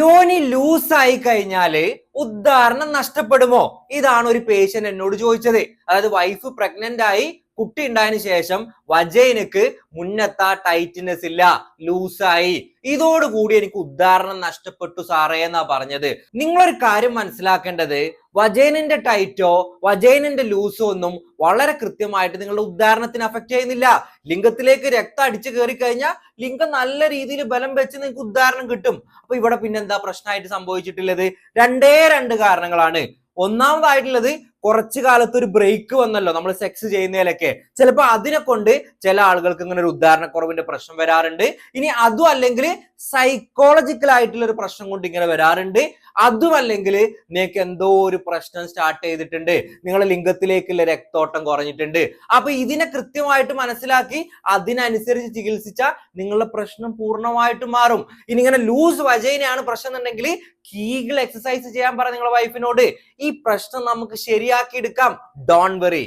യോനി ലൂസ് ആയി കഴിഞ്ഞാല് ഉദ്ധാരണം നഷ്ടപ്പെടുമോ? ഇതാണ് ഒരു പേഷ്യന്റ് എന്നോട് ചോദിച്ചത്. അതായത് വൈഫ് പ്രഗ്നന്റ് ആയി, കുട്ടി ഉണ്ടായതിനു ശേഷം വജൈനക്ക് മുന്നത്തെ ടൈറ്റ്നെസ് ഇല്ല, ലൂസായി, ഇതോടുകൂടി എനിക്ക് ഉദ്ധാരണം നഷ്ടപ്പെട്ടു സാറേ എന്നാ പറഞ്ഞത്. നിങ്ങളൊരു കാര്യം മനസ്സിലാക്കേണ്ടത്, വജൈനിന്റെ ടൈറ്റോ വജൈനിന്റെ ലൂസോ ഒന്നും വളരെ കൃത്യമായിട്ട് നിങ്ങളുടെ ഉദ്ധാരണത്തിന് അഫക്ട് ചെയ്യുന്നില്ല. ലിംഗത്തിലേക്ക് രക്തം അടിച്ചു കയറി കഴിഞ്ഞാൽ ലിംഗം നല്ല രീതിയിൽ ബലം വെച്ച് നിങ്ങൾക്ക് ഉദ്ധാരണം കിട്ടും. അപ്പൊ ഇവിടെ പിന്നെ എന്താ പ്രശ്നമായിട്ട് സംഭവിച്ചിട്ടുള്ളത്? രണ്ടേ രണ്ട് കാരണങ്ങളാണ്. ഒന്നാമതായിട്ടുള്ളത്, കുറച്ചു കാലത്ത് ഒരു ബ്രേക്ക് വന്നല്ലോ നമ്മൾ സെക്സ് ചെയ്യുന്നതിലൊക്കെ. ചിലപ്പോൾ അതിനെ കൊണ്ട് ചില ആളുകൾക്ക് ഇങ്ങനെ ഒരു ഉദ്ധാരണക്കുറവിന്റെ പ്രശ്നം വരാറുണ്ട്. ഇനി അതും അല്ലെങ്കിൽ സൈക്കോളജിക്കൽ ആയിട്ടുള്ള ഒരു പ്രശ്നം കൊണ്ട് ഇങ്ങനെ വരാറുണ്ട്. അതും അല്ലെങ്കിൽ നിങ്ങൾക്ക് എന്തോ ഒരു പ്രശ്നം സ്റ്റാർട്ട് ചെയ്തിട്ടുണ്ട്, നിങ്ങളുടെ ലിംഗത്തിലേക്കുള്ള രക്തോട്ടം കുറഞ്ഞിട്ടുണ്ട്. അപ്പൊ ഇതിനെ കൃത്യമായിട്ട് മനസ്സിലാക്കി അതിനനുസരിച്ച് ചികിത്സിച്ചാൽ നിങ്ങളുടെ പ്രശ്നം പൂർണ്ണമായിട്ട് മാറും. ഇനി ഇങ്ങനെ ലൂസ് വജൈനയാണ് പ്രശ്നം എന്നുണ്ടെങ്കിൽ കീഗിൾ എക്സസൈസ് ചെയ്യാൻ പറ നിങ്ങളുടെ വൈഫിനോട്. ഈ പ്രശ്നം നമുക്ക് ശരിയാക്കി എടുക്കാം. Don't worry.